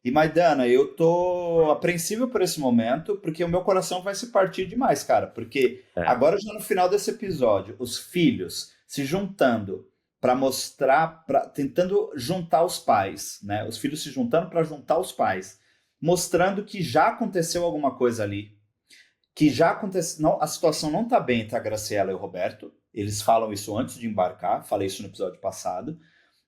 E Maidana, eu tô apreensivo por esse momento, porque o meu coração vai se partir demais, cara. Porque É. agora, já no final desse episódio, os filhos se juntando para mostrar, tentando juntar os pais, né? Os filhos se juntando para juntar os pais, mostrando que já aconteceu alguma coisa ali, que já aconteceu, não, a situação não tá bem entre a Graciela e o Roberto. Eles falam isso antes de embarcar, falei isso no episódio passado.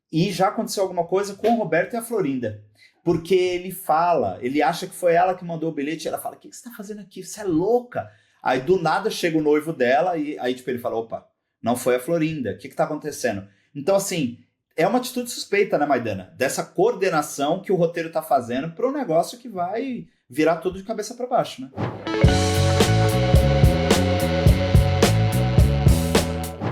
E já aconteceu alguma coisa com o Roberto e a Florinda. Porque ele fala, ele acha que foi ela que mandou o bilhete, e ela fala: o que você tá fazendo aqui? Você é louca. Aí do nada chega o noivo dela, e aí tipo, ele fala: opa, não foi a Florinda, o que tá acontecendo? Então, assim, é uma atitude suspeita, né, Maidana? Dessa coordenação que o roteiro tá fazendo para um negócio que vai virar tudo de cabeça para baixo, né?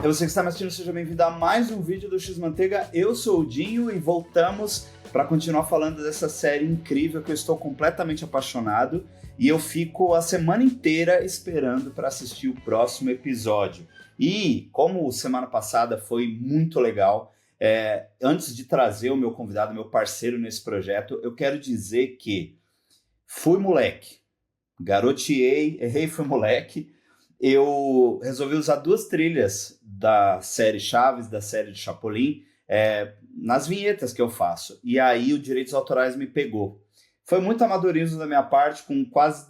E você que está me assistindo, seja bem-vindo a mais um vídeo do X-Manteiga. Eu sou o Dinho e voltamos para continuar falando dessa série incrível que eu estou completamente apaixonado e eu fico a semana inteira esperando para assistir o próximo episódio. E como semana passada foi muito legal, antes de trazer o meu convidado, meu parceiro nesse projeto, eu quero dizer que fui moleque, garoteei, errei, fui moleque. Eu resolvi usar duas trilhas da série Chaves, da série de Chapolin, nas vinhetas que eu faço. E aí o Direitos Autorais me pegou. Foi muito amadorismo da minha parte, com quase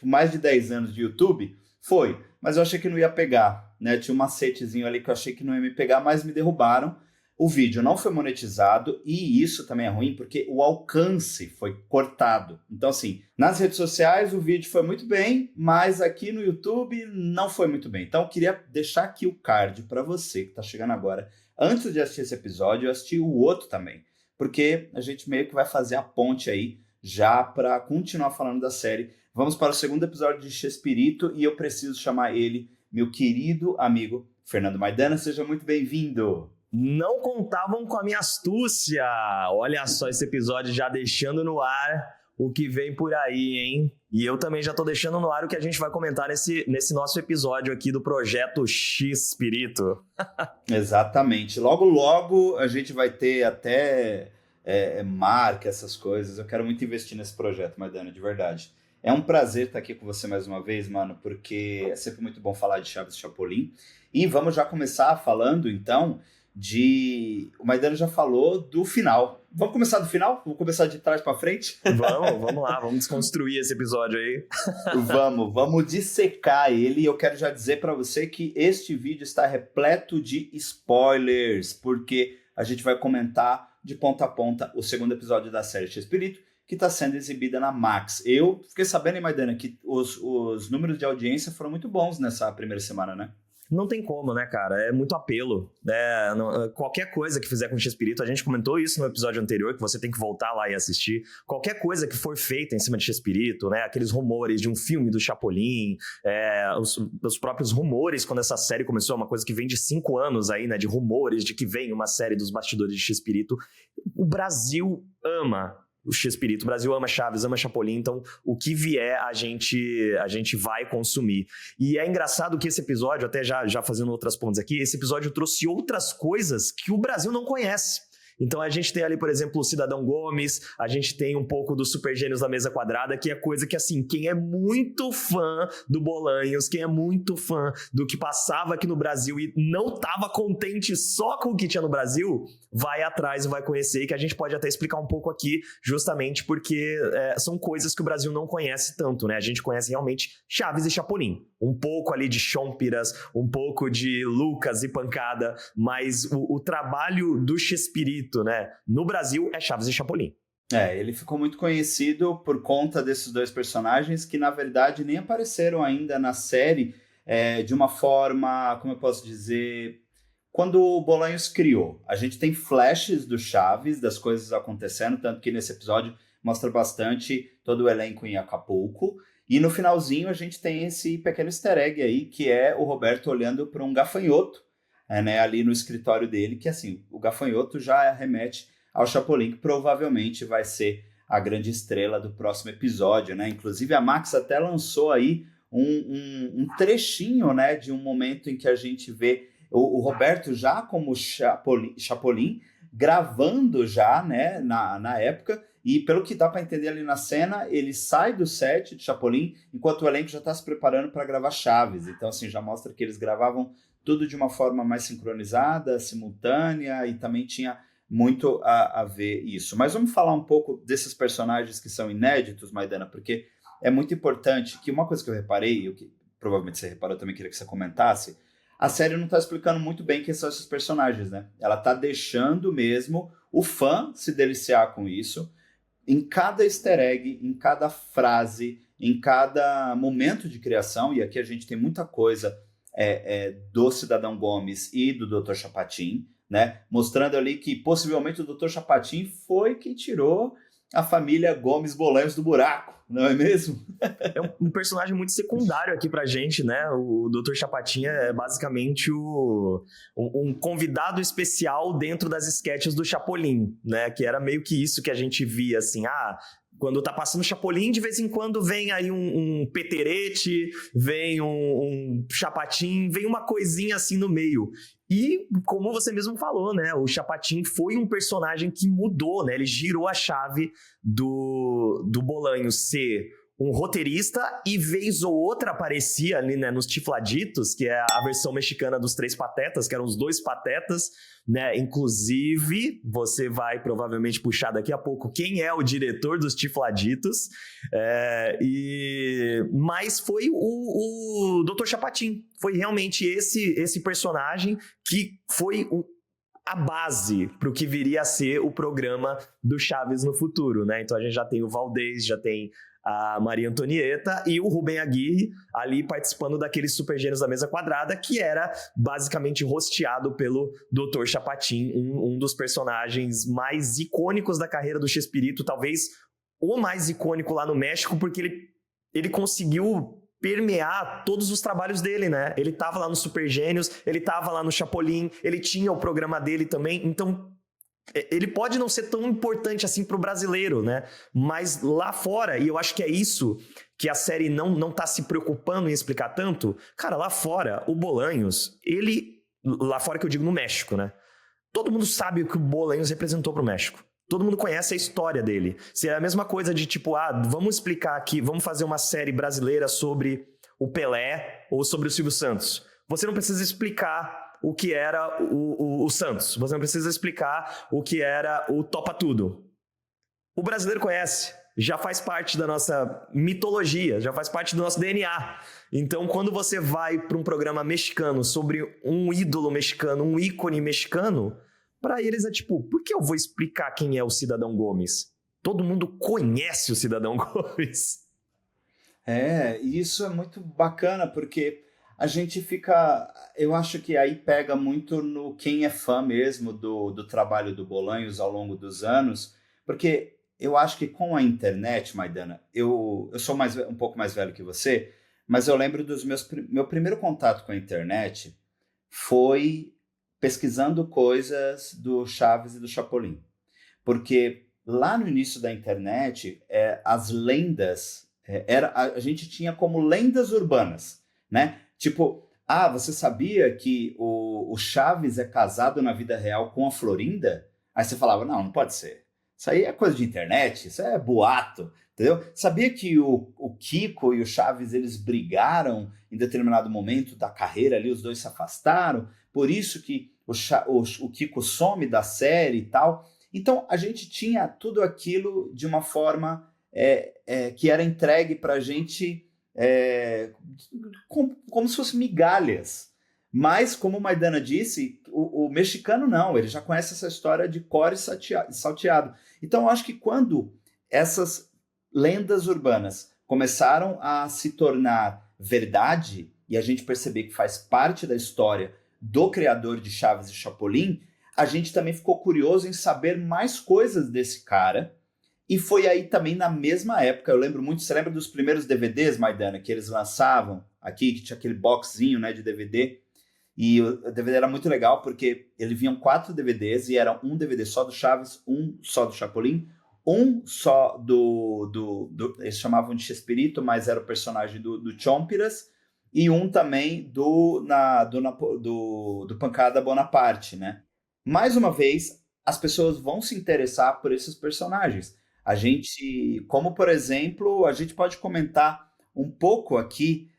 mais de 10 anos de YouTube. Foi, mas eu achei que não ia pegar, né? Tinha um macetezinho ali que eu achei que não ia me pegar, mas me derrubaram. O vídeo não foi monetizado e isso também é ruim porque o alcance foi cortado. Então, assim, nas redes sociais o vídeo foi muito bem, mas aqui no YouTube não foi muito bem. Então, eu queria deixar aqui o card para você que está chegando agora. Antes de assistir esse episódio, eu assisti o outro também, porque a gente meio que vai fazer a ponte aí já para continuar falando da série. Vamos para o segundo episódio de Chespirito e eu preciso chamar ele, meu querido amigo Fernando Maidana. Seja muito bem-vindo! Não contavam com a minha astúcia. Olha só esse episódio já deixando no ar o que vem por aí, hein? E eu também já tô deixando no ar o que a gente vai comentar nesse nosso episódio aqui do Projeto X-Pirito. Exatamente. Logo, logo a gente vai ter até marca, essas coisas. Eu quero muito investir nesse projeto, Maidana, de verdade. É um prazer estar aqui com você mais uma vez, mano, porque é sempre muito bom falar de Chaves e Chapolin. E vamos já começar falando, então, de... O Maidana já falou do final. Vamos começar do final? Vamos começar de trás para frente? Vamos lá, vamos desconstruir esse episódio aí. Vamos dissecar ele. E eu quero já dizer para você que este vídeo está repleto de spoilers, porque a gente vai comentar de ponta a ponta o segundo episódio da série X-Espírito, que está sendo exibida na Max. Eu fiquei sabendo, hein, Maidana, que os números de audiência foram muito bons nessa primeira semana, né? Não tem como, né, cara? É muito apelo. Qualquer coisa que fizer com o X-Espírito, a gente comentou isso no episódio anterior, que você tem que voltar lá e assistir. Qualquer coisa que for feita em cima de X-Espírito, né? Aqueles rumores de um filme do Chapolin, os próprios rumores, quando essa série começou, uma coisa que vem de 5 anos aí, né? De rumores de que vem uma série dos bastidores de X-Espírito. O Brasil ama o X-Espírito. O Brasil ama Chaves, ama Chapolin, então o que vier a gente vai consumir. E é engraçado que esse episódio, até já fazendo outras pontas aqui, esse episódio trouxe outras coisas que o Brasil não conhece. Então a gente tem ali, por exemplo, o Cidadão Gomes, a gente tem um pouco dos Super Gênios da Mesa Quadrada, que é coisa que, assim, quem é muito fã do Bolanhos, quem é muito fã do que passava aqui no Brasil e não estava contente só com o que tinha no Brasil, vai atrás e vai conhecer, e que a gente pode até explicar um pouco aqui, justamente porque são coisas que o Brasil não conhece tanto, né? A gente conhece realmente Chaves e Chapolin. Um pouco ali de Chompiras, um pouco de Lucas e Pancada, mas o trabalho do Chespirito, né, no Brasil é Chaves e Chapolin. Ele ficou muito conhecido por conta desses dois personagens que, na verdade, nem apareceram ainda na série de uma forma, como eu posso dizer, quando o Bolanhos criou. A gente tem flashes do Chaves, das coisas acontecendo, tanto que nesse episódio mostra bastante todo o elenco em Acapulco. E no finalzinho a gente tem esse pequeno easter egg aí, que é o Roberto olhando para um gafanhoto, né, ali no escritório dele, que assim, o gafanhoto já remete ao Chapolin, que provavelmente vai ser a grande estrela do próximo episódio, né? Inclusive a Max até lançou aí um trechinho, né, de um momento em que a gente vê o Roberto já como Chapolin, gravando já, né, na época, E pelo que dá para entender ali na cena, ele sai do set de Chapolin enquanto o elenco já está se preparando para gravar Chaves. Então, assim, já mostra que eles gravavam tudo de uma forma mais sincronizada, simultânea, e também tinha muito a ver isso. Mas vamos falar um pouco desses personagens que são inéditos, Maidana, porque é muito importante que uma coisa que eu reparei, o que provavelmente você reparou, eu também queria que você comentasse, a série não está explicando muito bem quem são esses personagens, né? Ela está deixando mesmo o fã se deliciar com isso, em cada easter egg, em cada frase, em cada momento de criação, e aqui a gente tem muita coisa do Cidadão Gomes e do Dr. Chapatin, né? Mostrando ali que possivelmente o Dr. Chapatin foi quem tirou a família Gomes Bolanhos do buraco, não é mesmo? É um personagem muito secundário aqui pra gente, né? O Dr. Chapatin é basicamente um convidado especial dentro das sketches do Chapolin, né? Que era meio que isso que a gente via, assim, quando tá passando Chapolin, de vez em quando vem aí um peterete, vem um Chapatin, vem uma coisinha assim no meio. E, como você mesmo falou, né, o Chapatin foi um personagem que mudou, né, ele girou a chave do Bolanhos ser um roteirista e vez ou outra aparecia ali, né, nos Tifladitos, que é a versão mexicana dos Três Patetas, que eram os dois patetas, né, inclusive você vai provavelmente puxar daqui a pouco quem é o diretor dos Tifladitos, mas foi o Dr. Chapatin, foi realmente esse personagem que foi a base para o que viria a ser o programa do Chaves no futuro, né? Então a gente já tem o Valdez, já tem a Maria Antonieta e o Rubem Aguirre ali participando daqueles Super Gênios da Mesa Quadrada, que era basicamente hosteado pelo Dr. Chapatin, um dos personagens mais icônicos da carreira do Chespirito, talvez o mais icônico lá no México, porque ele conseguiu permear todos os trabalhos dele, né? Ele tava lá no Super Gênios, ele tava lá no Chapolin, ele tinha o programa dele também, então ele pode não ser tão importante assim pro brasileiro, né? Mas lá fora, e eu acho que é isso que a série não tá se preocupando em explicar tanto, cara, lá fora, o Bolanhos, lá fora que eu digo no México, né? Todo mundo sabe o que o Bolanhos representou pro México. Todo mundo conhece a história dele. Se é a mesma coisa de tipo, vamos explicar aqui, vamos fazer uma série brasileira sobre o Pelé ou sobre o Silvio Santos. Você não precisa explicar o que era o Santos. Você não precisa explicar o que era o Topa Tudo. O brasileiro conhece. Já faz parte da nossa mitologia, já faz parte do nosso DNA. Então, quando você vai para um programa mexicano sobre um ídolo mexicano, um ícone mexicano, para eles é tipo, por que eu vou explicar quem é o Cidadão Gomes? Todo mundo conhece o Cidadão Gomes. E isso é muito bacana, porque a gente fica... Eu acho que aí pega muito no quem é fã mesmo do trabalho do Bolanhos ao longo dos anos, porque eu acho que com a internet, Maidana, eu sou um pouco mais velho que você, mas eu lembro meu primeiro contato com a internet foi pesquisando coisas do Chaves e do Chapolin. Porque lá no início da internet, as lendas, a gente tinha como lendas urbanas, né? Tipo, você sabia que o Chaves é casado na vida real com a Florinda? Aí você falava, não pode ser. Isso aí é coisa de internet, isso é boato, entendeu? Sabia que o Kiko e o Chaves, eles brigaram em determinado momento da carreira ali, os dois se afastaram, por isso que o Kiko some da série e tal. Então, a gente tinha tudo aquilo de uma forma que era entregue pra gente como se fosse migalhas. Mas, como o Maidana disse, o mexicano não, ele já conhece essa história de cor e salteado. Então, eu acho que quando essas lendas urbanas começaram a se tornar verdade, e a gente perceber que faz parte da história do criador de Chaves e Chapolin, a gente também ficou curioso em saber mais coisas desse cara. E foi aí também na mesma época, eu lembro muito, você lembra dos primeiros DVDs, Maidana, que eles lançavam aqui, que tinha aquele boxzinho, né, de DVD, e o DVD era muito legal porque ele vinham 4 DVDs e era um DVD só do Chaves, um só do Chapolin, um só eles chamavam de Chespirito, mas era o personagem do Chompiras, e um também do Pancada Bonaparte, né? Mais uma vez, as pessoas vão se interessar por esses personagens. A gente, como por exemplo, a gente pode comentar um pouco aqui,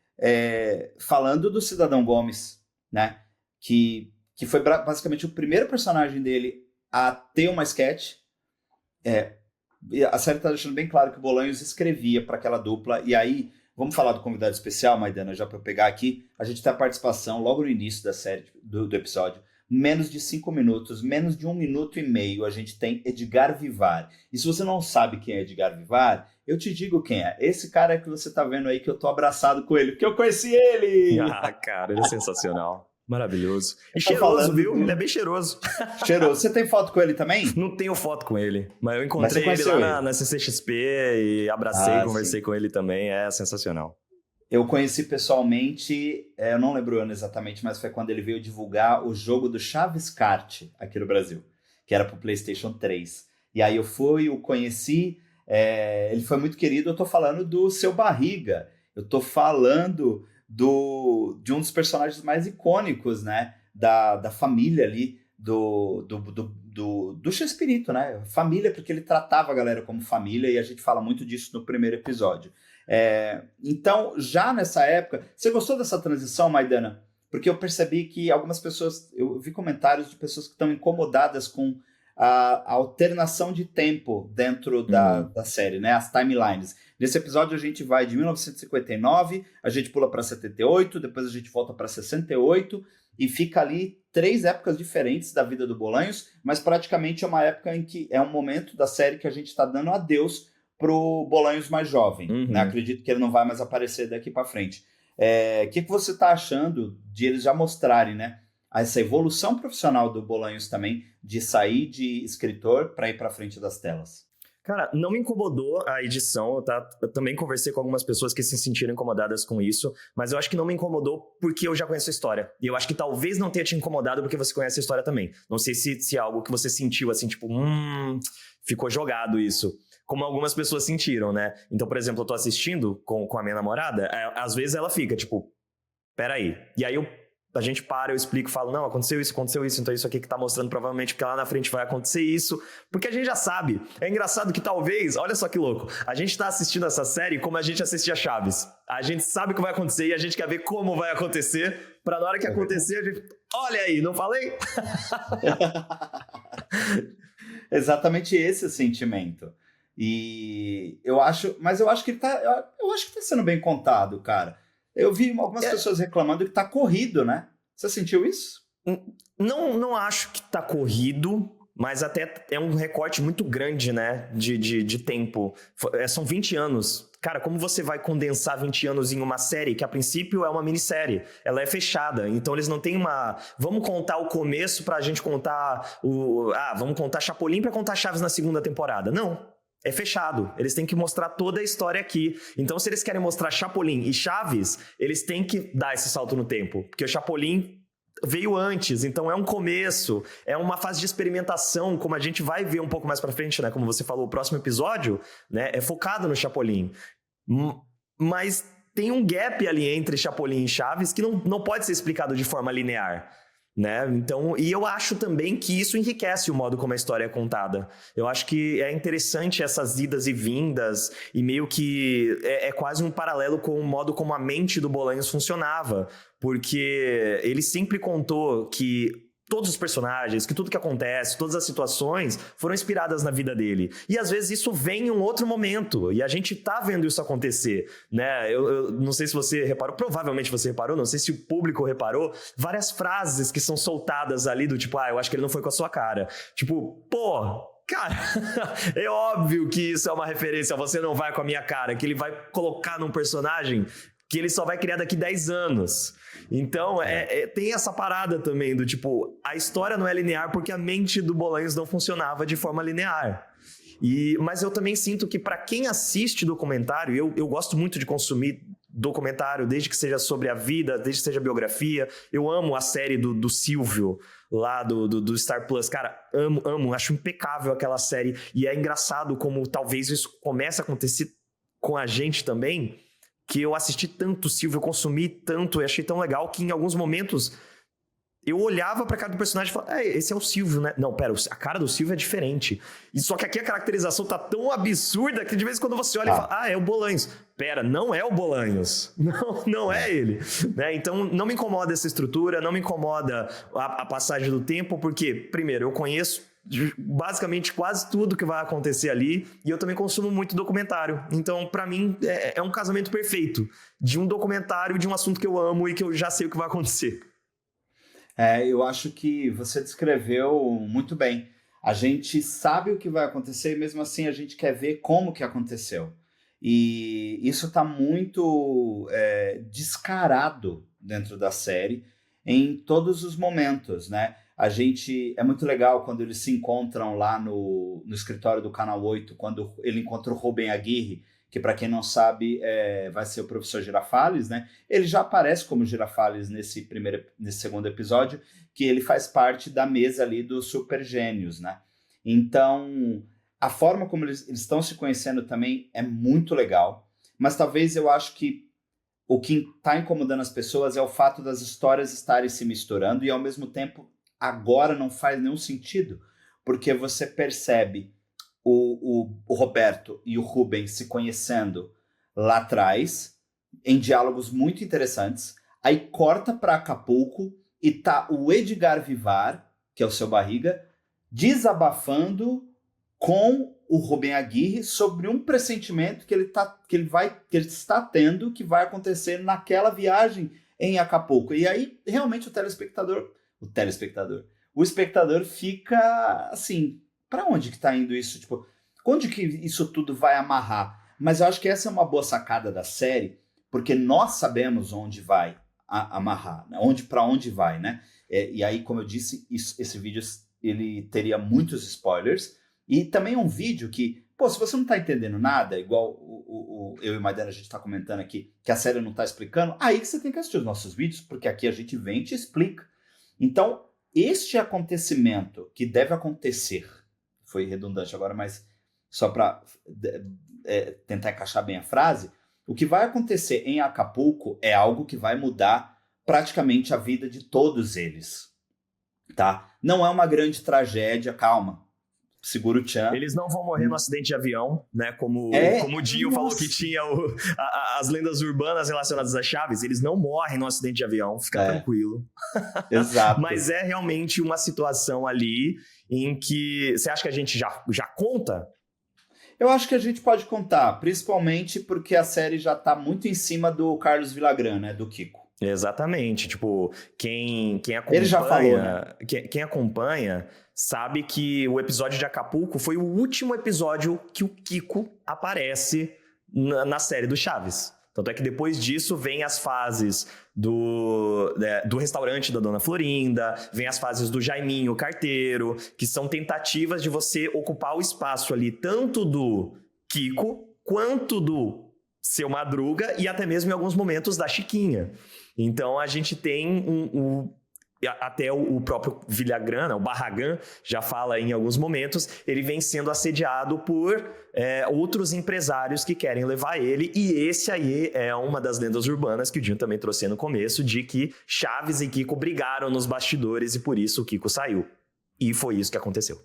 falando do Cidadão Gomes, né? Que foi basicamente o primeiro personagem dele a ter uma sketch. A série está deixando bem claro que o Bolanhos escrevia para aquela dupla, e aí, vamos falar do convidado especial, Maidana, já para eu pegar aqui. A gente tem a participação logo no início da série, do episódio. Menos de 5 minutos, menos de 1 minuto e meio, a gente tem Edgar Vivar. E se você não sabe quem é Edgar Vivar, eu te digo quem é. Esse cara que você tá vendo aí, que eu tô abraçado com ele, porque eu conheci ele! Ah, cara, ele é sensacional. Maravilhoso. E Tá cheiroso, falando, viu? Ele é bem cheiroso. Cheiroso. Você tem foto com ele também? Não tenho foto com ele, mas eu Mas encontrei você ele conheceu lá na CCXP e abracei, conversei sim. com ele também. É sensacional. Eu conheci pessoalmente, eu não lembro o ano exatamente, mas foi quando ele veio divulgar o jogo do Chaves Kart aqui no Brasil, que era pro PlayStation 3. E aí eu fui, o conheci, ele foi muito querido. Eu tô falando do Seu Barriga, eu tô falando de um dos personagens mais icônicos, né, da família ali, do Chespirito, né? Família, porque ele tratava a galera como família, e a gente fala muito disso no primeiro episódio. Então, já nessa época, você gostou dessa transição, Maidana? Porque eu percebi que algumas pessoas, eu vi comentários de pessoas que estão incomodadas com a alternação de tempo dentro da série, né? As timelines. Nesse episódio a gente vai de 1959, a gente pula para 78, depois a gente volta para 68 e fica ali 3 épocas diferentes da vida do Bolanhos, mas praticamente é uma época em que é um momento da série que a gente está dando adeus pro Bolanhos mais jovem, né? Acredito que ele não vai mais aparecer daqui para frente. Que você está achando de eles já mostrarem, né, essa evolução profissional do Bolanhos também, de sair de escritor para ir para frente das telas? Cara, não me incomodou a edição, eu também conversei com algumas pessoas que se sentiram incomodadas com isso, mas eu acho que não me incomodou porque eu já conheço a história. E eu acho que talvez não tenha te incomodado porque você conhece a história também. Não sei se é algo que você sentiu assim, tipo, ficou jogado isso. Como algumas pessoas sentiram, né? Então, por exemplo, eu tô assistindo com a minha namorada, às vezes ela fica, tipo, peraí. E aí a gente para, eu explico, falo, não, aconteceu isso, então isso aqui que tá mostrando provavelmente que lá na frente vai acontecer isso, porque a gente já sabe. É engraçado que talvez, olha só que louco, a gente tá assistindo essa série como a gente assistia Chaves. A gente sabe o que vai acontecer e a gente quer ver como vai acontecer, pra na hora que acontecer a gente, olha aí, não falei? Exatamente esse é o sentimento. E eu acho que tá sendo bem contado, cara. Eu vi algumas pessoas reclamando que tá corrido, né? Você sentiu isso? Não acho que tá corrido, mas até é um recorte muito grande, né, de tempo. São 20 anos. Cara, como você vai condensar 20 anos em uma série que a princípio é uma minissérie? Ela é fechada, então eles não têm uma... Vamos contar o começo pra gente contar vamos contar Chapolin pra contar Chaves na segunda temporada. Não. É fechado. Eles têm que mostrar toda a história aqui. Então, se eles querem mostrar Chapolin e Chaves, eles têm que dar esse salto no tempo. Porque o Chapolin veio antes, então é um começo, é uma fase de experimentação, como a gente vai ver um pouco mais pra frente, né? Como você falou, o próximo episódio, né, é focado no Chapolin. Mas tem um gap ali entre Chapolin e Chaves que não pode ser explicado de forma linear. Né? Então, e eu acho também que isso enriquece o modo como a história é contada. Eu acho que é interessante essas idas e vindas, e meio que é quase um paralelo com o modo como a mente do Bolanhos funcionava, porque ele sempre contou que todos os personagens, que tudo que acontece, todas as situações foram inspiradas na vida dele. E às vezes isso vem em um outro momento, e a gente tá vendo isso acontecer, né? Eu não sei se você reparou, provavelmente você reparou, não sei se o público reparou, várias frases que são soltadas ali do tipo, eu acho que ele não foi com a sua cara. Tipo, pô... Cara, é óbvio que isso é uma referência, você não vai com a minha cara, que ele vai colocar num personagem que ele só vai criar daqui 10 anos. Então, tem essa parada também do tipo, a história não é linear porque a mente do Bolanhos não funcionava de forma linear. Mas eu também sinto que para quem assiste documentário, eu gosto muito de consumir documentário, desde que seja sobre a vida, desde que seja biografia. Eu amo a série do Silvio, lá do Star Plus. Cara, amo, acho impecável aquela série. E é engraçado como talvez isso comece a acontecer com a gente também, que eu assisti tanto Silvio, eu consumi tanto e achei tão legal que em alguns momentos eu olhava pra cara do personagem e falava, esse é o Silvio, né? Não, pera, a cara do Silvio é diferente. E só que aqui a caracterização tá tão absurda que de vez em quando você olha e fala, é o Bolanhos. Pera, não é o Bolanhos. Não é ele. Né? Então, não me incomoda essa estrutura, não me incomoda a passagem do tempo, porque, primeiro, eu conheço basicamente quase tudo que vai acontecer ali, e eu também consumo muito documentário. Então, pra mim, é um casamento perfeito de um documentário de um assunto que eu amo e que eu já sei o que vai acontecer. Eu acho que você descreveu muito bem. A gente sabe o que vai acontecer e mesmo assim a gente quer ver como que aconteceu. E isso está muito descarado dentro da série em todos os momentos, né? É muito legal quando eles se encontram lá no escritório do Canal 8, quando ele encontra o Rubem Aguirre, que para quem não sabe vai ser o professor Girafales, né? Ele já aparece como Girafales nesse segundo episódio, que ele faz parte da mesa ali dos super gênios, né? Então, a forma como eles estão se conhecendo também é muito legal, mas talvez eu acho que o que está incomodando as pessoas é o fato das histórias estarem se misturando e ao mesmo tempo agora não faz nenhum sentido, porque você percebe o Roberto e o Rubem se conhecendo lá atrás, em diálogos muito interessantes. Aí corta para Acapulco e tá o Edgar Vivar, que é o seu barriga, desabafando com o Rubem Aguirre sobre um pressentimento que ele está tendo que vai acontecer naquela viagem em Acapulco. E aí, realmente, o espectador fica assim, para onde que tá indo isso? Tipo, onde que isso tudo vai amarrar? Mas eu acho que essa é uma boa sacada da série, porque nós sabemos onde vai amarrar, né? Para onde vai, né? E aí, como eu disse, esse vídeo ele teria muitos spoilers, e também um vídeo que, se você não tá entendendo nada, igual eu e o Maidana a gente tá comentando aqui, que a série não tá explicando, aí que você tem que assistir os nossos vídeos, porque aqui a gente vem e te explica. Então, este acontecimento que deve acontecer, foi redundante agora, mas só para tentar encaixar bem a frase, o que vai acontecer em Acapulco é algo que vai mudar praticamente a vida de todos eles, tá? Não é uma grande tragédia, calma, segura o tchan. Eles não vão morrer no acidente de avião, né? Como o Dinho falou que tinha as lendas urbanas relacionadas a Chaves, eles não morrem no acidente de avião, fica tranquilo. Exato. Mas é realmente uma situação ali em que... Você acha que a gente já conta? Eu acho que a gente pode contar, principalmente porque a série já tá muito em cima do Carlos Villagrán, né? Do Kiko. Exatamente. Tipo, quem acompanha... Ele já falou, né? Quem acompanha sabe que o episódio de Acapulco foi o último episódio que o Kiko aparece na série do Chaves. Tanto é que depois disso vem as fases do restaurante da Dona Florinda, vem as fases do Jaiminho, o carteiro, que são tentativas de você ocupar o espaço ali, tanto do Kiko, quanto do Seu Madruga e até mesmo em alguns momentos da Chiquinha. Então a gente tem até o próprio Villagrán, o Barragán, já fala em alguns momentos, ele vem sendo assediado por outros empresários que querem levar ele, e esse aí é uma das lendas urbanas que o Dinho também trouxe no começo, de que Chaves e Kiko brigaram nos bastidores e por isso o Kiko saiu. E foi isso que aconteceu.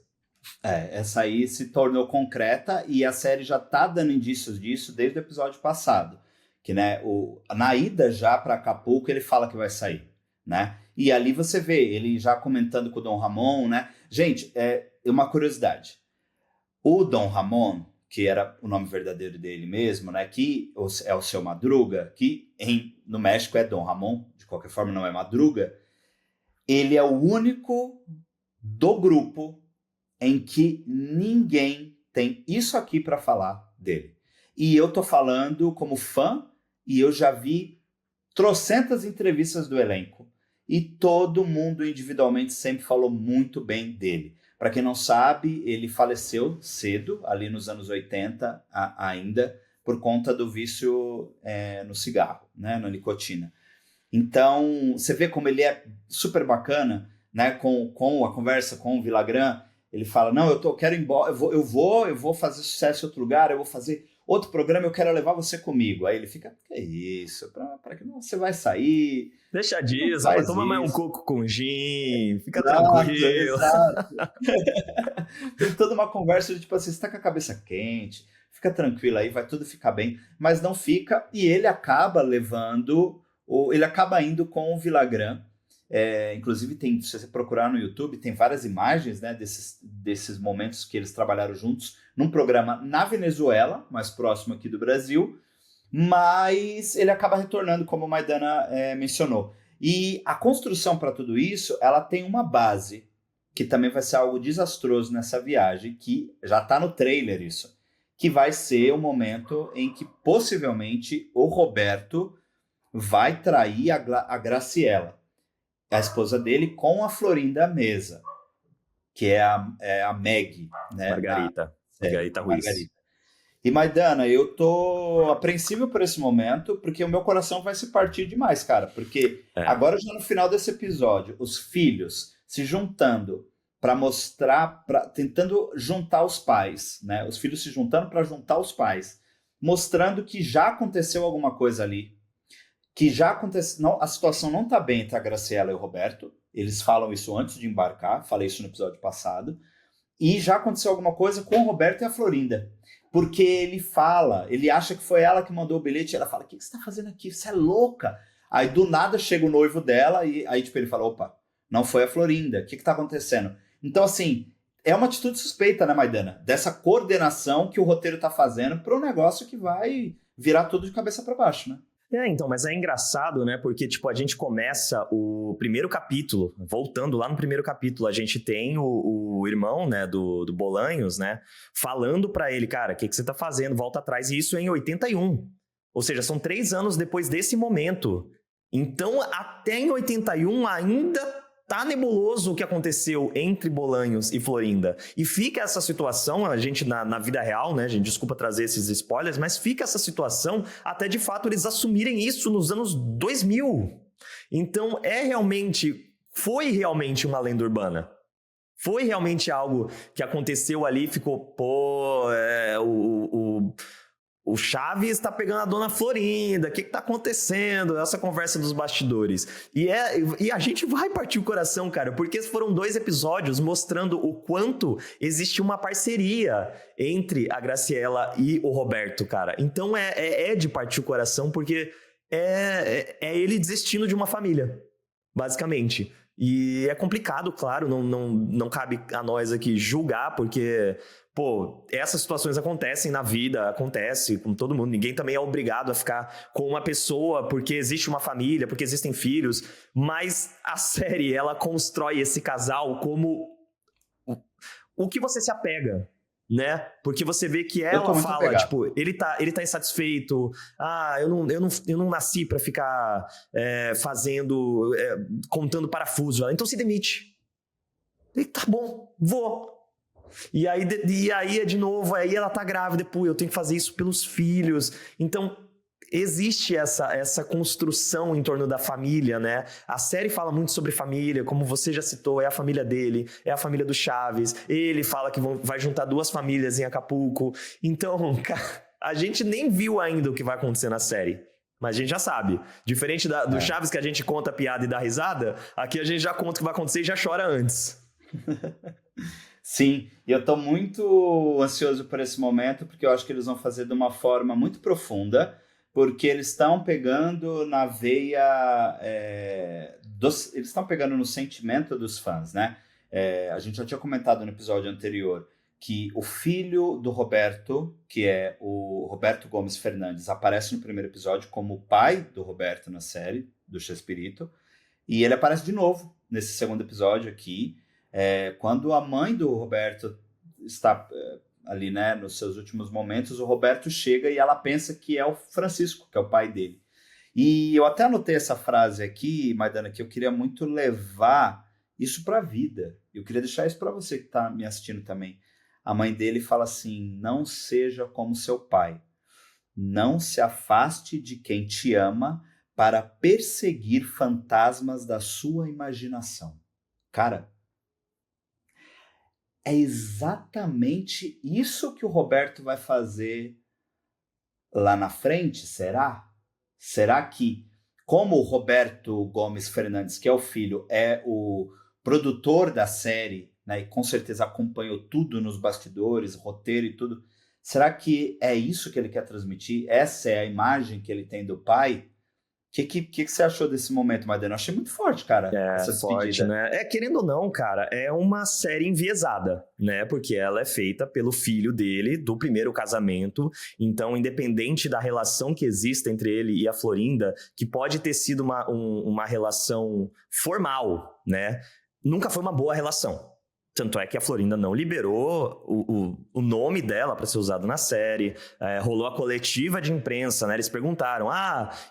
Essa aí se tornou concreta e a série já tá dando indícios disso desde o episódio passado. Que, né, na ida já para Acapulco ele fala que vai sair, né? E ali você vê ele já comentando com o Dom Ramon, né? Gente, uma curiosidade. O Dom Ramon, que era o nome verdadeiro dele mesmo, né? Que é o Seu Madruga, que no México é Dom Ramon, de qualquer forma não é Madruga. Ele é o único do grupo em que ninguém tem isso aqui para falar dele. E eu tô falando como fã, e eu já vi trocentas entrevistas do elenco. E todo mundo individualmente sempre falou muito bem dele. Para quem não sabe, ele faleceu cedo, ali nos anos 80 ainda, por conta do vício no cigarro, né, na nicotina. Então, você vê como ele é super bacana, né, com a conversa com o Villagrán. Ele fala, não, eu quero ir embora, eu vou fazer sucesso em outro lugar, eu vou fazer outro programa, eu quero levar você comigo. Aí ele fica, que isso, pra cara, que não, você vai sair. Deixa disso, Faz toma mais um isso. coco com gin, fica Exato, tranquilo. exato. Tem toda uma conversa de tipo assim, você tá com a cabeça quente, fica tranquilo aí, vai tudo ficar bem, mas não fica, e ele acaba ele acaba indo com o Villagrán. Inclusive, se você procurar no YouTube, tem várias imagens, né, desses momentos que eles trabalharam juntos num programa na Venezuela, mais próximo aqui do Brasil, mas ele acaba retornando, como a Maidana mencionou. E a construção para tudo isso, ela tem uma base, que também vai ser algo desastroso nessa viagem, que já está no trailer isso, que vai ser o momento em que possivelmente o Roberto vai trair a Graciela, a esposa dele, com a Florinda Mesa, que é a Meg, né? Margarita Ruiz. Margarita. E Maidana, eu tô apreensível por esse momento, porque o meu coração vai se partir demais, cara. Porque agora, já no final desse episódio, os filhos se juntando para mostrar, tentando juntar os pais, né? Os filhos se juntando para juntar os pais, mostrando que já aconteceu alguma coisa ali, que já aconteceu, não, a situação não tá bem entre a Graciela e o Roberto. Eles falam isso antes de embarcar, falei isso no episódio passado. E já aconteceu alguma coisa com o Roberto e a Florinda. Porque ele acha que foi ela que mandou o bilhete, e ela fala, o que você tá fazendo aqui? Você é louca? Aí do nada chega o noivo dela, e aí tipo, ele fala, opa, não foi a Florinda, o que tá acontecendo? Então assim, é uma atitude suspeita, né, Maidana? Dessa coordenação que o roteiro tá fazendo para um negócio que vai virar tudo de cabeça para baixo, né? Então, mas é engraçado, né? Porque, tipo, a gente começa o primeiro capítulo, voltando lá no primeiro capítulo, a gente tem o irmão, né, do Bolanhos, né, falando pra ele, cara, o que você tá fazendo? Volta atrás. E isso é em 81. Ou seja, são 3 anos depois desse momento. Então, até em 81 ainda tá nebuloso o que aconteceu entre Bolanhos e Florinda. E fica essa situação, a gente na vida real, né, gente, desculpa trazer esses spoilers, mas fica essa situação até de fato eles assumirem isso nos anos 2000. Então foi realmente uma lenda urbana. Foi realmente algo que aconteceu ali, ficou, o Chaves tá pegando a dona Florinda, o que tá acontecendo? Essa conversa dos bastidores. E a gente vai partir o coração, cara, porque foram 2 episódios mostrando o quanto existe uma parceria entre a Graciela e o Roberto, cara. Então é de partir o coração, porque é ele desistindo de uma família, basicamente. E é complicado, claro, não cabe a nós aqui julgar, porque... essas situações acontecem na vida, acontece com todo mundo. Ninguém também é obrigado a ficar com uma pessoa porque existe uma família, porque existem filhos. Mas a série, ela constrói esse casal como o que você se apega, né? Porque você vê que ela fala, tipo, ele tá insatisfeito. Eu não nasci pra ficar contando parafuso. Então se demite. Ele, tá bom, vou. E aí de novo, aí ela tá grávida, eu tenho que fazer isso pelos filhos. Então, existe essa construção em torno da família, né? A série fala muito sobre família, como você já citou, é a família dele, é a família do Chaves. Ele fala que vai juntar 2 famílias em Acapulco. Então, cara, a gente nem viu ainda o que vai acontecer na série. Mas a gente já sabe. Diferente do Chaves, que a gente conta a piada e dá risada, aqui a gente já conta o que vai acontecer e já chora antes. Sim, e eu tô muito ansioso por esse momento, porque eu acho que eles vão fazer de uma forma muito profunda, porque eles estão pegando na veia, eles estão pegando no sentimento dos fãs, né? A gente já tinha comentado no episódio anterior que o filho do Roberto, que é o Roberto Gomes Fernandes, aparece no primeiro episódio como o pai do Roberto na série, do Chespirito, e ele aparece de novo nesse segundo episódio aqui, quando a mãe do Roberto está ali, né, nos seus últimos momentos, o Roberto chega e ela pensa que é o Francisco, que é o pai dele. E eu até anotei essa frase aqui, Maidana, que eu queria muito levar isso para a vida. Eu queria deixar isso para você que está me assistindo também. A mãe dele fala assim, não seja como seu pai. Não se afaste de quem te ama para perseguir fantasmas da sua imaginação. Cara, é exatamente isso que o Roberto vai fazer lá na frente, será? Será que como o Roberto Gomes Fernandes, que é o filho, é o produtor da série, né, e com certeza acompanhou tudo nos bastidores, roteiro e tudo, será que é isso que ele quer transmitir? Essa é a imagem que ele tem do pai? O que você achou desse momento, Madena? Eu achei muito forte, cara, essa Forte, despedida. né? Querendo ou não, cara, é uma série enviesada, né? Porque ela é feita pelo filho dele, do primeiro casamento. Então, independente da relação que existe entre ele e a Florinda, que pode ter sido uma relação formal, né? Nunca foi uma boa relação. Tanto é que a Florinda não liberou o nome dela para ser usado na série. Rolou a coletiva de imprensa, né? Eles perguntaram,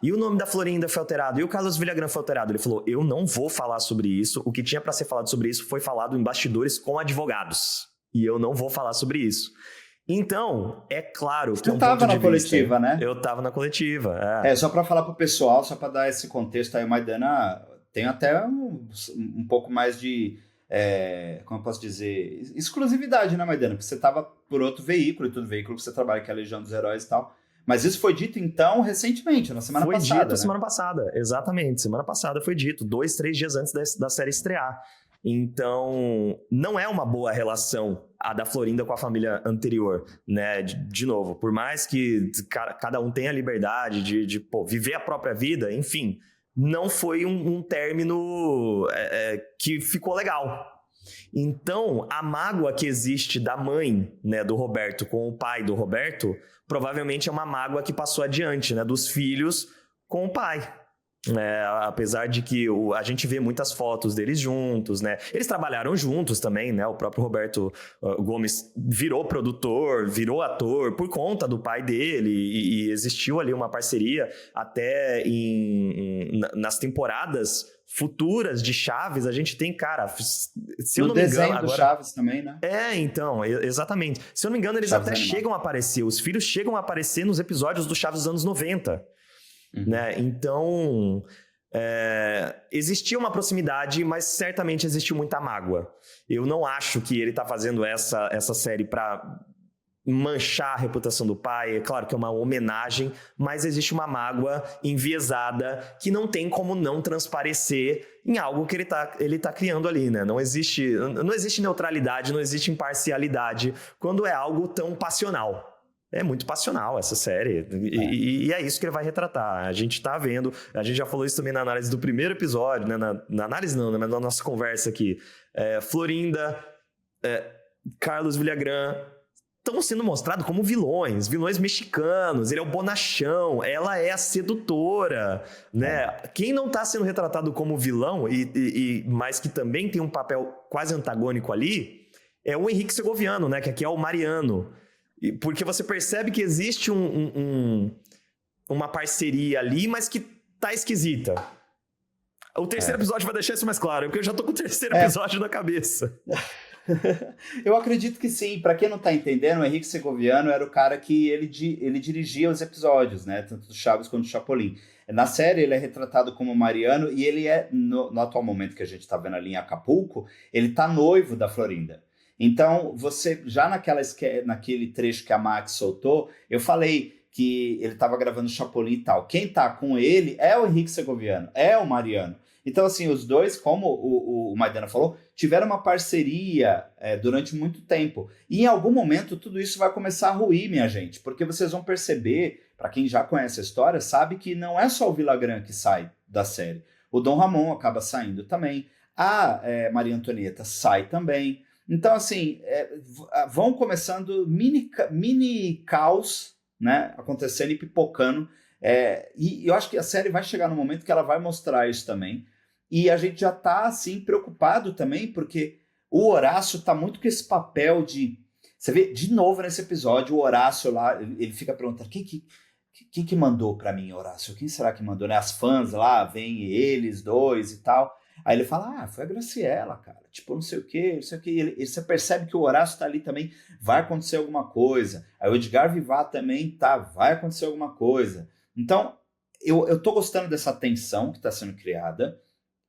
e o nome da Florinda foi alterado? E o Carlos Villagrán foi alterado? Ele falou, eu não vou falar sobre isso. O que tinha para ser falado sobre isso foi falado em bastidores com advogados. E eu não vou falar sobre isso. Então, é claro que é um ponto de vista... Você estava na coletiva, né? Eu estava na coletiva, só para falar pro pessoal, só para dar esse contexto aí, o Maidana tem até um pouco mais de... como eu posso dizer, exclusividade, né, Maidana? Porque você estava por outro veículo, e todo veículo que você trabalha, que é a Legião dos Heróis e tal. Mas isso foi dito, então, recentemente, na semana passada. Foi dito, né? semana passada, exatamente. Semana passada foi dito, 2, 3 dias antes da série estrear. Então, não é uma boa relação a da Florinda com a família anterior, né? De novo, por mais que cada um tenha a liberdade de viver a própria vida, enfim... não foi um término que ficou legal. Então, a mágoa que existe da mãe, né, do Roberto com o pai do Roberto, provavelmente é uma mágoa que passou adiante, né, dos filhos com o pai. Apesar de que a gente vê muitas fotos deles juntos, né? Eles trabalharam juntos também, né? O próprio Roberto Gomes virou produtor, virou ator por conta do pai dele e existiu ali uma parceria até nas temporadas futuras de Chaves. A gente tem, cara, se eu não me engano... desenho do Chaves também, né? Então, exatamente. Se eu não me engano, eles Chaves até chegam a aparecer, os filhos chegam a aparecer nos episódios do Chaves dos anos 90. Né? Então, existia uma proximidade, mas certamente existiu muita mágoa. Eu não acho que ele está fazendo essa série para manchar a reputação do pai. É claro que é uma homenagem, mas existe uma mágoa enviesada que não tem como não transparecer em algo que ele tá criando ali, né? Não existe neutralidade, não existe imparcialidade quando é algo tão passional. É muito passional essa série, e é isso que ele vai retratar. A gente tá vendo, a gente já falou isso também na análise do primeiro episódio, né? Na análise não, né? Mas na nossa conversa aqui. Florinda, Carlos Villagrán estão sendo mostrados como vilões mexicanos. Ele é o bonachão, ela é a sedutora, né? Quem não tá sendo retratado como vilão, mas que também tem um papel quase antagônico ali, é o Henrique Segoviano, né? Que aqui é o Mariano. Porque você percebe que existe uma parceria ali, mas que tá esquisita. O terceiro episódio vai deixar isso mais claro, porque eu já tô com o terceiro episódio na cabeça. Eu acredito que sim. Pra quem não tá entendendo, o Henrique Segoviano era o cara que ele dirigia os episódios, né? Tanto do Chaves quanto do Chapolin. Na série ele é retratado como Mariano e ele no atual momento que a gente tá vendo ali em Acapulco, ele tá noivo da Florinda. Então, você, já naquele trecho que a Max soltou, eu falei que ele estava gravando Chapolin e tal. Quem tá com ele é o Henrique Segoviano, é o Mariano. Então, assim, os dois, como o Maidana falou, tiveram uma parceria durante muito tempo. E em algum momento tudo isso vai começar a ruir, minha gente, porque vocês vão perceber, para quem já conhece a história, sabe que não é só o Villagrán que sai da série. O Dom Ramon acaba saindo também. A Maria Antonieta sai também. Então, assim, vão começando mini caos, né, acontecendo e pipocando. E eu acho que a série vai chegar no momento que ela vai mostrar isso também. E a gente já tá, assim, preocupado também, porque o Horácio tá muito com esse papel de... Você vê, de novo nesse episódio, o Horácio lá, ele fica perguntando, quem que mandou pra mim, Horácio? Quem será que mandou, né? As fãs lá, vem eles dois e tal... Aí ele fala, foi a Graciela, cara, tipo, não sei o quê. E você percebe que o Horácio tá ali também, vai acontecer alguma coisa. Aí o Edgar Vivar também vai acontecer alguma coisa. Então, eu tô gostando dessa tensão que tá sendo criada,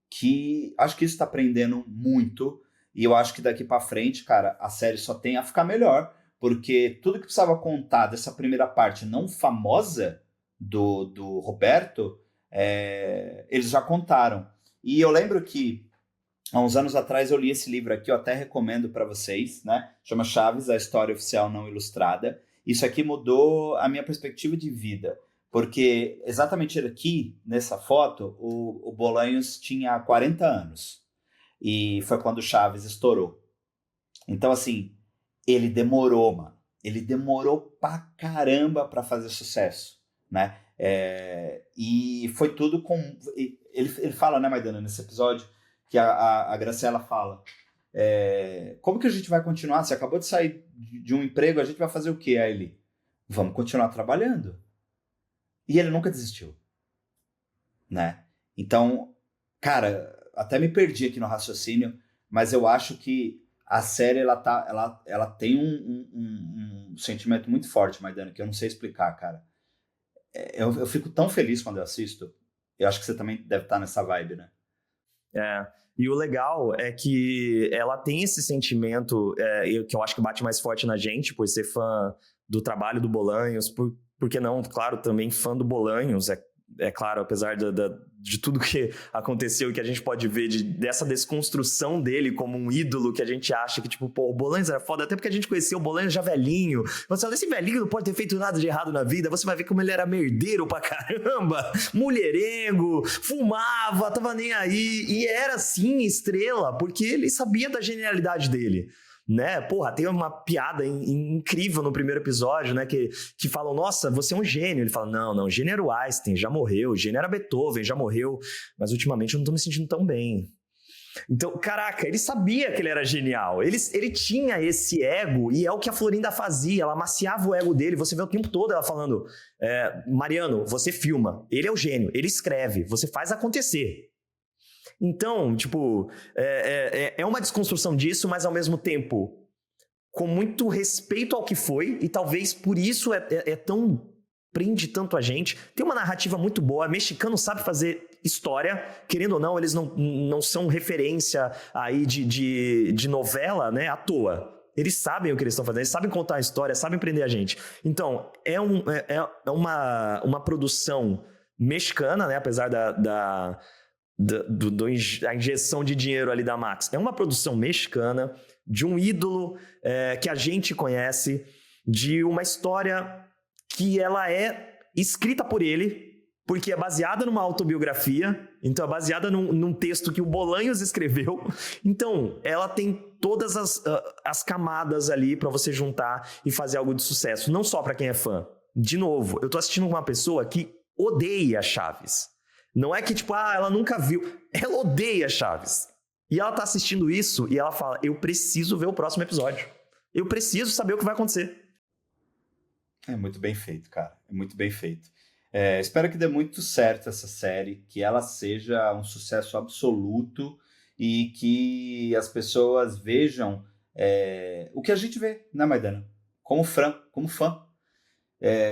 que acho que isso tá aprendendo muito, e eu acho que daqui pra frente, cara, a série só tem a ficar melhor, porque tudo que precisava contar dessa primeira parte não famosa do Roberto, eles já contaram. E eu lembro que há uns anos atrás eu li esse livro aqui, eu até recomendo para vocês, né? Chama Chaves, a História Oficial Não Ilustrada. Isso aqui mudou a minha perspectiva de vida, porque exatamente aqui, nessa foto, o Bolanhos tinha 40 anos. E foi quando o Chaves estourou. Então, assim, ele demorou, mano. Ele demorou pra caramba pra fazer sucesso, né? E foi tudo com... Ele fala, né, Maidana, nesse episódio, que a Graciela fala, como que a gente vai continuar? Você acabou de sair de um emprego, a gente vai fazer o quê? Aí ele, vamos continuar trabalhando. E ele nunca desistiu, né? Então, cara, até me perdi aqui no raciocínio, mas eu acho que a série, ela tem um sentimento muito forte, Maidana, que eu não sei explicar, cara. Eu fico tão feliz quando eu assisto. Eu acho que você também deve estar nessa vibe, né? E o legal é que ela tem esse sentimento que eu acho que bate mais forte na gente, por ser fã do trabalho do Bolanhos, porque não, claro, também fã do Bolanhos, é claro, apesar de tudo que aconteceu e que a gente pode ver dessa desconstrução dele como um ídolo que a gente acha que, tipo, pô, o Bolanhos era foda, até porque a gente conheceu o Bolanhos já velhinho. Você fala, esse velhinho não pode ter feito nada de errado na vida, você vai ver como ele era merdeiro pra caramba, mulherengo, fumava, tava nem aí, e era, sim, estrela, porque ele sabia da genialidade dele. Né? Porra, tem uma piada incrível no primeiro episódio, né? Que falam, nossa, você é um gênio. Ele fala, não, gênio era o Einstein, já morreu. Gênio era Beethoven, já morreu. Mas ultimamente eu não tô me sentindo tão bem. Então, caraca, ele sabia que ele era genial. Ele tinha esse ego, e é o que a Florinda fazia. Ela amaciava o ego dele. Você vê o tempo todo ela falando, Mariano, você filma. Ele é o gênio, ele escreve. Você faz acontecer. Então, tipo, é uma desconstrução disso, mas ao mesmo tempo com muito respeito ao que foi, e talvez por isso prende tanto a gente. Tem uma narrativa muito boa, mexicano sabe fazer história, querendo ou não, eles não são referência aí de novela, né, à toa. Eles sabem o que eles estão fazendo, eles sabem contar a história, sabem prender a gente. Então, é uma produção mexicana, né, apesar da injeção de dinheiro ali da Max. É uma produção mexicana, de um ídolo que a gente conhece, de uma história que ela é escrita por ele, porque é baseada numa autobiografia, então é baseada num texto que o Bolanhos escreveu. Então, ela tem todas as camadas ali para você juntar e fazer algo de sucesso, não só para quem é fã. De novo, eu tô assistindo com uma pessoa que odeia Chaves. Não é que, tipo, ela nunca viu. Ela odeia Chaves. E ela tá assistindo isso e ela fala, eu preciso ver o próximo episódio. Eu preciso saber o que vai acontecer. É muito bem feito, cara. É muito bem feito. Espero que dê muito certo essa série, que ela seja um sucesso absoluto e que as pessoas vejam o que a gente vê, né, Maidana? Como fã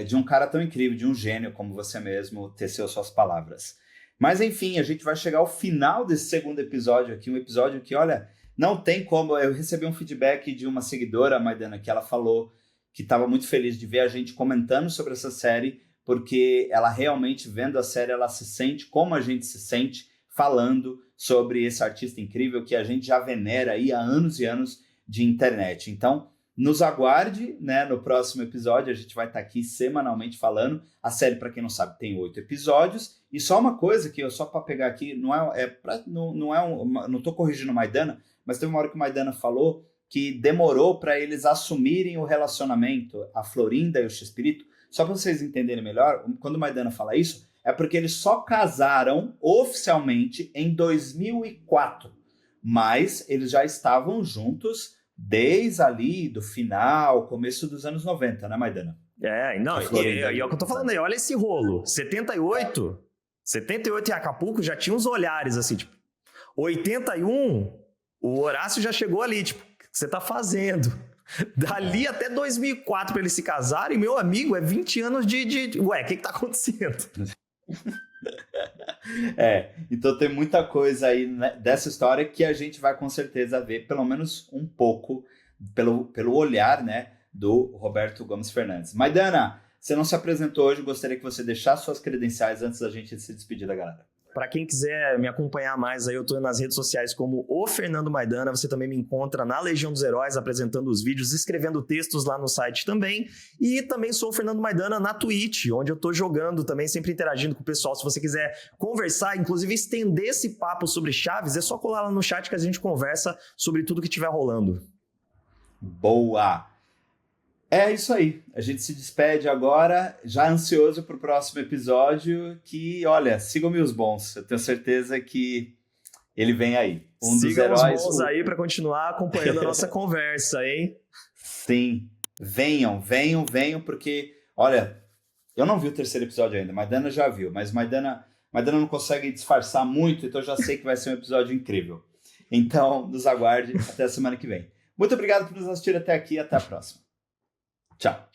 de um cara tão incrível, de um gênio, como você mesmo teceu suas palavras. Mas, enfim, a gente vai chegar ao final desse segundo episódio aqui, um episódio que, olha, não tem como... Eu recebi um feedback de uma seguidora, Maidana, que ela falou que estava muito feliz de ver a gente comentando sobre essa série, porque ela realmente, vendo a série, ela se sente como a gente se sente falando sobre esse artista incrível que a gente já venera aí há anos e anos de internet. Então, nos aguarde, né, no próximo episódio, a gente vai estar aqui semanalmente falando. A série, para quem não sabe, tem 8 episódios. E só uma coisa que eu, só para pegar aqui, não tô corrigindo o Maidana, mas teve uma hora que o Maidana falou que demorou para eles assumirem o relacionamento, a Florinda e o Chespirito. Só para vocês entenderem melhor, quando o Maidana fala isso, é porque eles só casaram oficialmente em 2004. Mas eles já estavam juntos desde ali do final, começo dos anos 90, né, Maidana? Não, e é o que eu tô falando aí, olha esse rolo. 78 em Acapulco já tinha uns olhares assim, tipo, 81, o Horácio já chegou ali, tipo, o que você tá fazendo? Dali até 2004 pra eles se casarem, meu amigo, é 20 anos Ué, o que tá acontecendo? Então tem muita coisa aí, né, dessa história que a gente vai com certeza ver, pelo menos um pouco, pelo olhar, né, do Roberto Gomes Fernandes. Maidana, Você não se apresentou hoje, gostaria que você deixasse suas credenciais antes da gente se despedir da galera. Para quem quiser me acompanhar mais, aí eu tô nas redes sociais como o Fernando Maidana. Você também me encontra na Legião dos Heróis, apresentando os vídeos, escrevendo textos lá no site também. E também sou o Fernando Maidana na Twitch, onde eu tô jogando também, sempre interagindo com o pessoal. Se você quiser conversar, inclusive estender esse papo sobre Chaves, é só colar lá no chat que a gente conversa sobre tudo que estiver rolando. Boa! É isso aí, a gente se despede agora, já ansioso pro próximo episódio, que, olha, sigam-me os bons, eu tenho certeza que ele vem aí. Sigam os bons aí para continuar acompanhando a nossa conversa, hein? Sim, venham, porque, olha, eu não vi o terceiro episódio ainda, Maidana já viu, mas Maidana não consegue disfarçar muito, então eu já sei que vai ser um episódio incrível. Então, nos aguarde até a semana que vem. Muito obrigado por nos assistir até aqui e até a próxima. Tchau.